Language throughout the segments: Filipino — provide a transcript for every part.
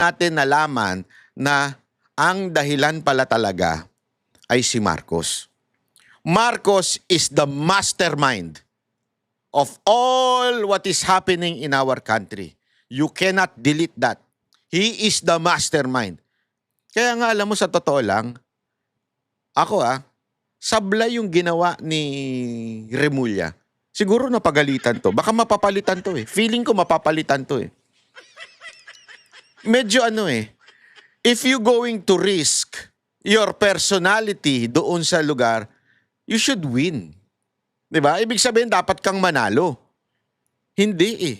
natin nalaman na ang dahilan pala talaga ay si Marcos. Marcos is the mastermind of all what is happening in our country. You cannot delete that. He is the mastermind. Kaya nga alam mo, sa totoo lang, ako sablay yung ginawa ni Remulla. Siguro napagalitan to. Baka mapapalitan to eh. Feeling ko mapapalitan to eh. Medyo if you going to risk your personality doon sa lugar, you should win. Diba? Ibig sabihin, dapat kang manalo. Hindi eh.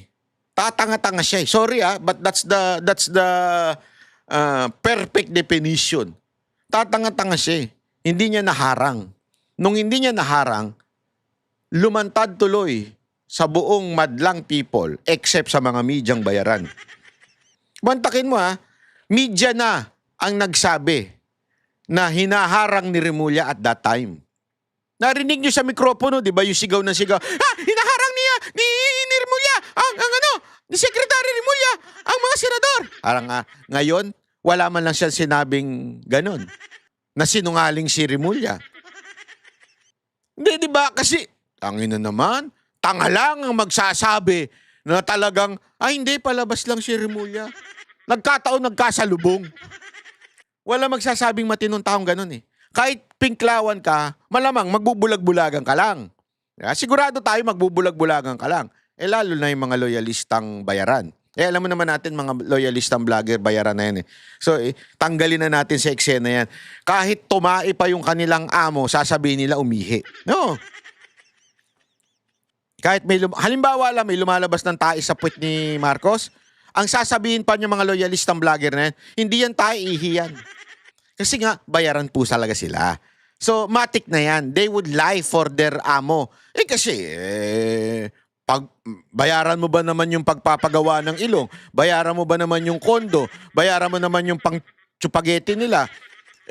Tatanga-tanga siya eh. Sorry but that's the perfect definition. Tatanga-tanga siya eh. Hindi niya naharang. Nung hindi niya naharang, lumantad tuloy sa buong madlang people except sa mga medyang bayaran. Bantakin mo media na ang nagsabi na hinaharang ni Remulla at that time. Narinig niyo sa mikropono, di ba, yung sigaw ng sigaw, hinaharang niya ni Remulla, ni Secretary Remulla, ang mga senador. Parang ngayon, wala man lang siya sinabing ganon, na sinungaling si Remulla. Hindi, di ba? Kasi, tangina naman, tanga lang ang magsasabi na talagang, hindi, palabas lang si Remulla. Nagkataon, nagkasalubong. Wala magsasabing matinong taong ganon eh. Kahit pinklawan ka, malamang magbubulag-bulagan ka lang. Sigurado tayo magbubulag-bulagan ka lang. Lalo na yung mga loyalistang bayaran. Alam mo naman natin, mga loyalistang vlogger, bayaran na yan eh. So, tanggalin na natin sa eksena yan. Kahit tumai pa yung kanilang amo, sasabihin nila umihi. No. Kahit halimbawa lang, may lumalabas ng tae sa puwet ni Marcos, ang sasabihin pa niya mga loyalistang vlogger na yan, hindi yan tae, ihi yan. Kasi nga, bayaran po talaga sila. So, matik na yan. They would lie for their amo. Kasi, pag bayaran mo ba naman yung pagpapagawa ng ilong? Bayaran mo ba naman yung kondo? Bayaran mo naman yung pang-tsupageti nila?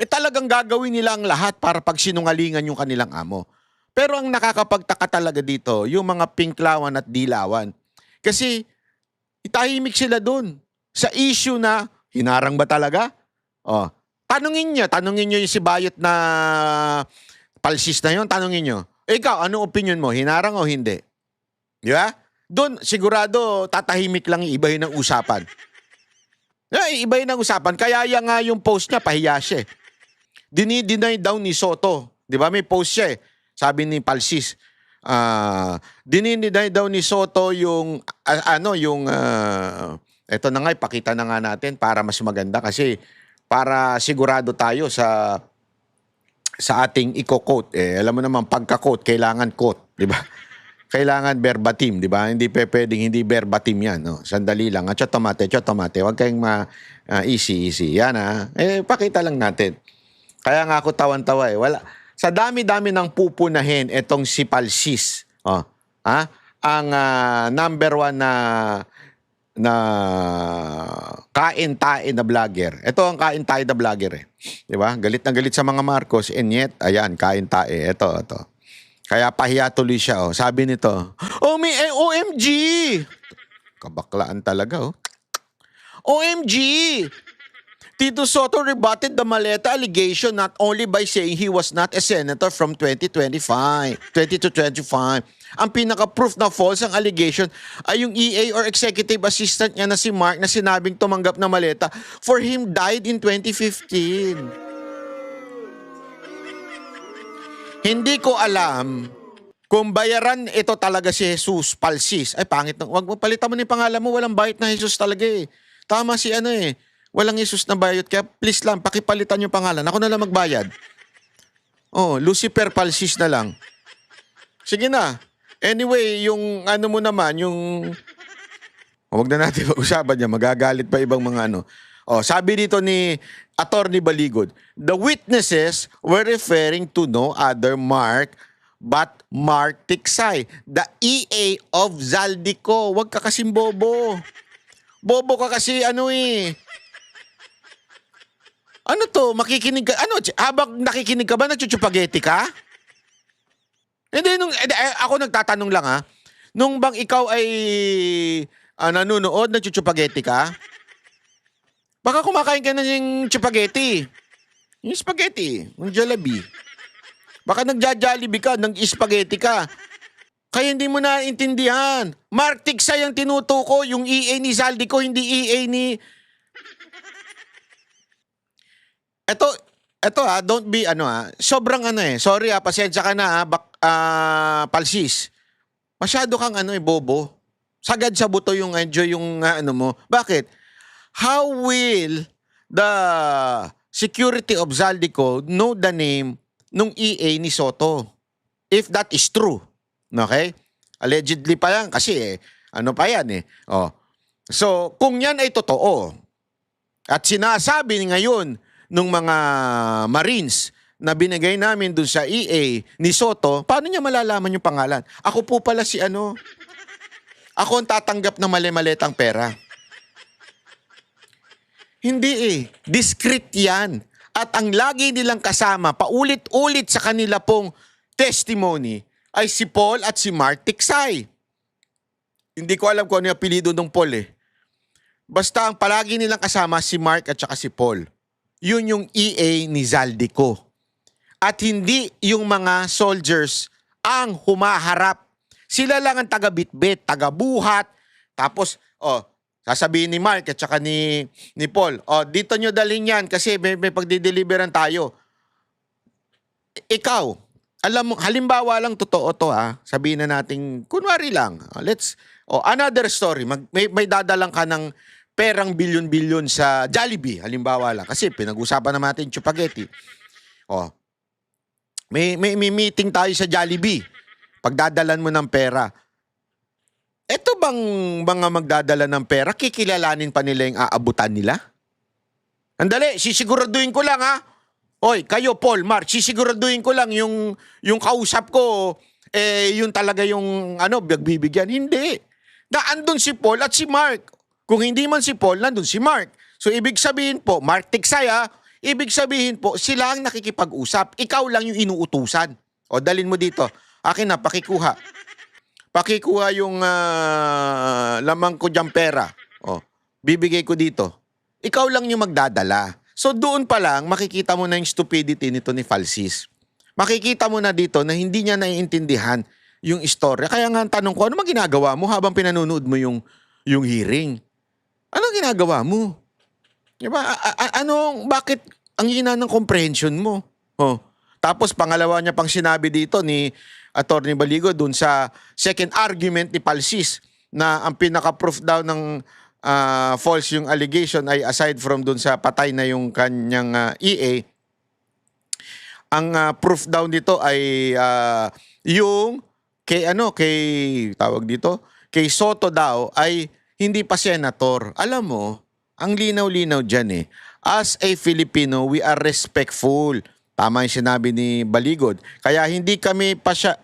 Talagang gagawin nila ang lahat para pagsinungalingan yung kanilang amo. Pero ang nakakapagtaka talaga dito, yung mga pinklawan at dilawan. Kasi, itahimik sila dun. Sa issue na, hinarang ba talaga? Tanungin nyo yung si Bayot na palsis na yun, tanungin nyo. Ikaw, anong opinion mo? Hinarang o hindi? Di ba? Doon, sigurado, tatahimik lang, iibahin ang usapan. Iibahin ang usapan. Kaya nga yung post niya, pahiya siya. Dinideny daw ni Soto. Di ba? May post siya eh. Sabi ni Palsis. Dinideny daw ni Soto yung, eto na nga, ipakita na nga natin para mas maganda kasi para sigurado tayo sa ating i-quote. Alam mo naman, pagka-quote, kailangan quote, di ba? Kailangan verbatim, di ba? Hindi pwedeng hindi verbatim yan. No? Sandali lang. Chotomate. Huwag kayong easy. Yan pakita lang natin. Kaya nga ako tawan-tawa eh. Wala. Sa dami-dami ng pupunahin, etong si Palsis. Ang number one na kain-tae na vlogger. Ito ang kain-tae na vlogger eh. Di ba? Galit na galit sa mga Marcos and yet, ayan, kain-tae. Ito. Kaya pahiya tuloy siya. Sabi nito, may OMG! Kabaklaan talaga OMG! Tito Soto rebutted the Maleta allegation not only by saying he was not a senator from 20 to 25. Ang pinaka-proof na false ang allegation ay yung EA or executive assistant niya na si Mark na sinabing tumanggap na maleta for him died in 2015. Hindi ko alam kung bayaran ito talaga si Jesus Palsis. Ay, pangit. Wag mo, palitan mo na yung pangalan mo. Walang bayot na Jesus talaga eh. Tama si walang Jesus na bayot. Kaya please lang, pakipalitan yung pangalan. Ako na lang magbayad. Lucifer Palsis na lang. Sige na. Anyway, yung mo naman, yung huwag na natin pag-usapan niya, magagalit pa ibang mga sabi dito ni Attorney Baligod, the witnesses were referring to no other Mark but Mark Tiksay, the EA of Zaldico. Huwag ka kasing bobo. Bobo ka kasi Ano to? Makikinig ka? Habang nakikinig ka ba, nagchuchupageti ka? Hindi, ako nagtatanong lang Nung bang ikaw ay nanonood, nagchuchupageti ka? Baka kumakain ka na yung spaghetti. Yung spaghetti, yung Jollibee. Baka nagja-Jollibee ka, nag-spaghetti ka. Kaya hindi mo naintindihan. Mark Tiksay ang tinutuko, yung EA ni Zaldico, hindi EA ni... Ito don't be sobrang sorry pasensya ka na Palsis. Masyado kang bobo. Sagad sa buto yung enjoy yung mo. Bakit? How will the security of Zaldico know the name nung EA ni Soto? If that is true. Okay? Allegedly pa yan kasi pa yan Oh. So, kung yan ay totoo, at sinasabi ngayon nung mga Marines na binigay namin dun sa EA ni Soto, paano niya malalaman yung pangalan? Ako po pala si Ako ang tatanggap ng mali-maletang pera. Hindi Discreet yan. At ang lagi nilang kasama, paulit-ulit sa kanila pong testimony, ay si Paul at si Mark Tiksay. Hindi ko alam kung ano yung apelido ng Paul Basta ang palagi nilang kasama si Mark at saka si Paul. Yun yung EA ni Zaldico. At hindi yung mga soldiers ang humaharap. Sila lang ang taga-bitbit, taga-buhat. Tapos, sasabihin ni Mark at saka ni Paul, dito nyo dalhin yan kasi may pagdideliveran tayo. Ikaw, alam mo, halimbawa lang totoo to sabihin na natin, kunwari lang, another story, may dadalang ka ng perang bilyon-bilyon sa Jollibee, halimbawa lang, kasi pinag-usapan naman natin yung spaghetti. May meeting tayo sa Jollibee, pagdadalan mo ng pera. Ito bang mga magdadala ng pera, kikilalanin pa nila yung aabutan nila? Andali, sisiguraduhin ko lang Oy, kayo Paul, Mark, sisiguraduhin ko lang yung kausap ko, yun talaga yung bibigyan. Hindi. Naandun si Paul at si Mark. Kung hindi man si Paul, nandun si Mark. So ibig sabihin po, Mark Tiksay ibig sabihin po, sila ang nakikipag-usap. Ikaw lang yung inuutusan. Dalin mo dito. Akin na, pakikuha. Pakikuha yung lamang ko diyang pera. Bibigay ko dito. Ikaw lang yung magdadala. So doon pa lang, makikita mo na yung stupidity nito ni Falsis. Makikita mo na dito na hindi niya naiintindihan yung istorya. Kaya nga ang tanong ko, ano ginagawa mo habang pinanonood mo yung hearing? Ano ginagawa mo? Diba? Bakit ang hina ng comprehension mo? Tapos pangalawa niya pang sinabi dito ni Attorney Baligo dun sa second argument ni Palsis na ang pinaka-proof daw ng false yung allegation ay aside from dun sa patay na yung kanyang EA, ang proof daw nito ay yung kay Soto daw ay hindi pa senator. Alam mo, ang linaw-linaw dyan as a Filipino, we are respectful. Tama yung sinabi ni Baligod. Kaya hindi kami pa siya,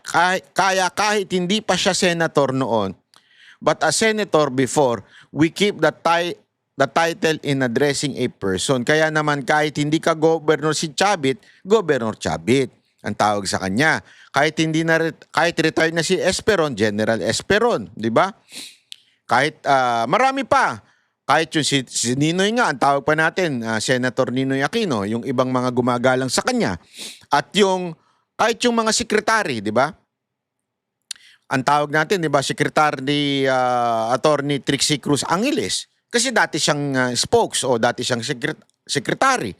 kahit hindi pa siya senator noon, but as senator before, we keep the title in addressing a person. Kaya naman kahit hindi ka governor si Chavit, Governor Chavit ang tawag sa kanya. Kahit retired na si Esperon, General Esperon, di ba? Kahit marami pa. Kahit yung si Ninoy nga, ang tawag pa natin, Senator Ninoy Aquino, yung ibang mga gumagalang sa kanya. At kahit yung mga sekretary, di ba? Ang tawag natin, di ba, Secretary Attorney Trixie Cruz Angeles. Kasi dati siyang spokes o dati siyang secretary.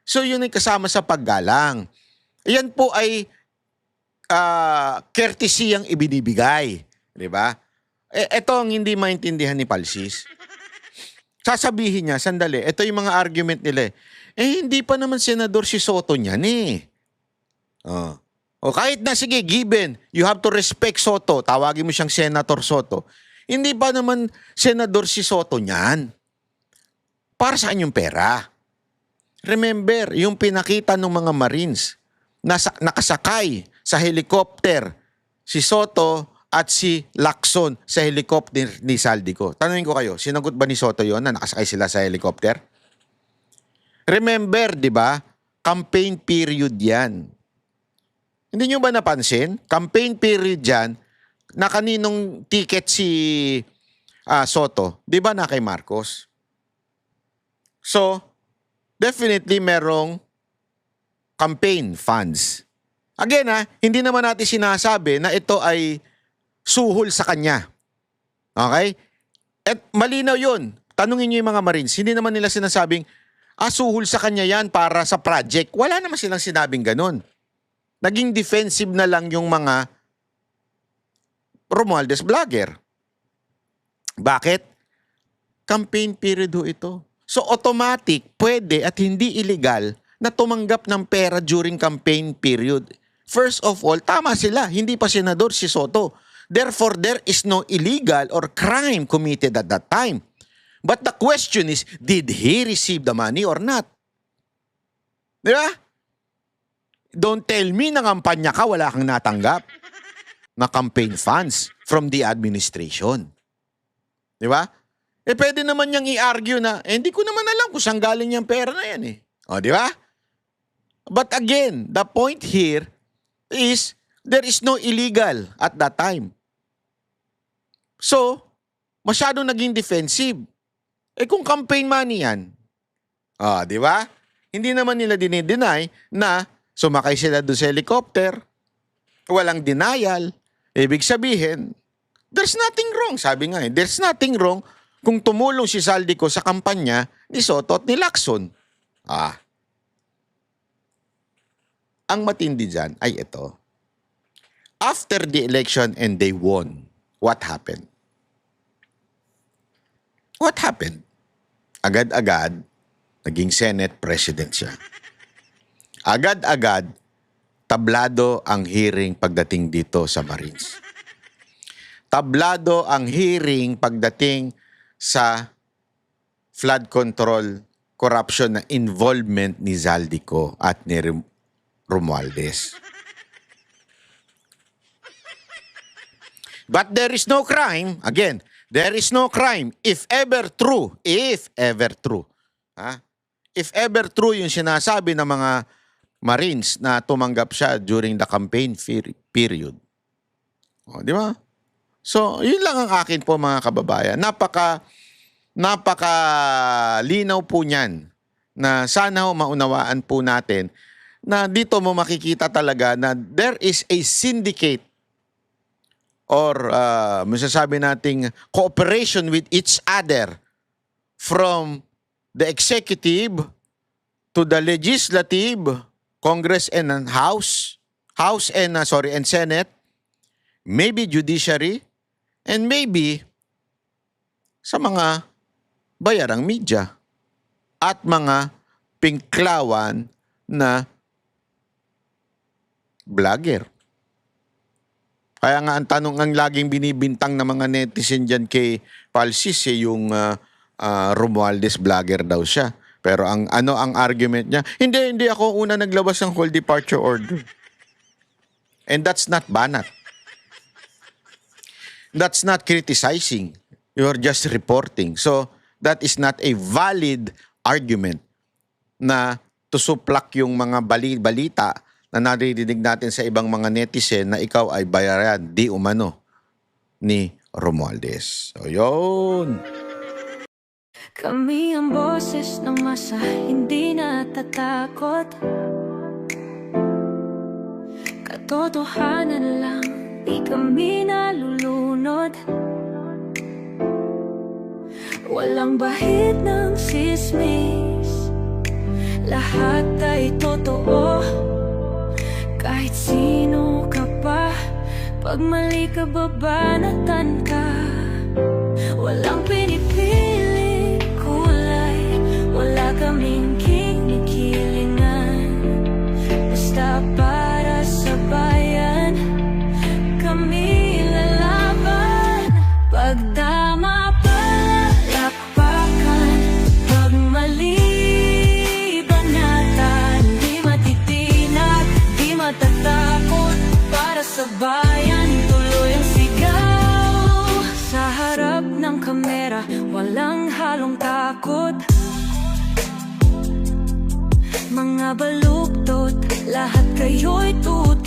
So yun ay kasama sa paggalang. Yan po ay courtesy ang ibinibigay. Di ba? Ito ang hindi maintindihan ni Palsis. Sasabihin niya, sandali, ito yung mga argument nila. Hindi pa naman senador si Soto niyan O kahit na, sige, given, you have to respect Soto, tawagin mo siyang Senator Soto. Hindi pa naman senador si Soto niyan. Para saan yung pera? Remember, yung pinakita ng mga Marines, nakasakay sa helicopter, si Soto at si Lacson sa helicopter ni Zaldico. Tanungin ko kayo, sinagot ba ni Soto yon na nakasakay sila sa helicopter? Remember, di ba? Campaign period yan. Hindi nyo ba napansin? Campaign period yan, na kaninong ticket si Soto? Di ba na kay Marcos? So, definitely merong campaign funds. Again hindi naman natin sinasabi na ito ay suhol sa kanya. Okay? At malinaw yun. Tanungin niyo yung mga Marines, hindi naman nila sinasabing, suhol sa kanya yan para sa project. Wala naman silang sinabing ganun. Naging defensive na lang yung mga Romualdez vlogger. Bakit? Campaign period ito. So automatic, pwede at hindi illegal na tumanggap ng pera during campaign period. First of all, tama sila. Hindi pa senador si Soto. Therefore, there is no illegal or crime committed at that time. But the question is, did he receive the money or not? Di ba? Don't tell me na kampanya ka, wala kang natanggap na campaign funds from the administration. Di ba? Pwede naman niyang i-argue na, hindi ko naman alam kung saan galing yung pera na yan O, di ba? But again, the point here is, there is no illegal at that time. So, masyado naging defensive. Kung campaign money yan, di ba? Hindi naman nila dinideny na sumakay sila doon sa helicopter, walang denial. Ibig sabihin, there's nothing wrong. Sabi nga there's nothing wrong kung tumulong si Zaldico sa kampanya ni Soto at ni Lacson. Ang matindi dyan ay ito. After the election and they won, what happened? What happened? Agad-agad, naging Senate President siya. Agad-agad, tablado ang hearing pagdating dito sa Marines. Tablado ang hearing pagdating sa flood control, corruption na involvement ni Zaldico at ni Romualdez. But there is no crime. Again, there is no crime if ever true. If ever true. If ever true yung sinasabi ng mga Marines na tumanggap siya during the campaign period. Di ba? So, yun lang ang akin po mga kababayan. Napaka linaw po niyan na sana maunawaan po natin na dito mo makikita talaga na there is a syndicate or masasabi nating cooperation with each other from the executive to the legislative, Congress and House and Senate, maybe judiciary, and maybe sa mga bayarang media at mga pingklawan na vlogger. Kaya nga ang tanong ang laging binibintang ng mga netizen dyan kay Palsis yung Romualdez vlogger daw siya. Pero ang argument niya, hindi ako una naglabas ng whole departure order. And that's not banat. That's not criticizing. You're just reporting. So, that is not a valid argument na tusuplak yung mga balita na naririnig natin sa ibang mga netizen na ikaw ay bayaran di umano ni Romualdez. So, yun. Kami ang boses ng masa, hindi natatakot. Katotohanan lang, di kami nalulunod. Walang bahid ng sismis, lahat ay totoo. Kahit sino ka pa, pag mali ka babanatan ka. Walang pinipili kulay, wala kaming kinikilingan. Basta para sa bayan, kami lalaban. Pagdama palakpakan, pag mali banatan. Di matitinag, di matatakot, para sa bayan tuloy ang sigaw. Sa harap ng kamera, walang halong takot. Mga baluktot, lahat kayo'y tutok.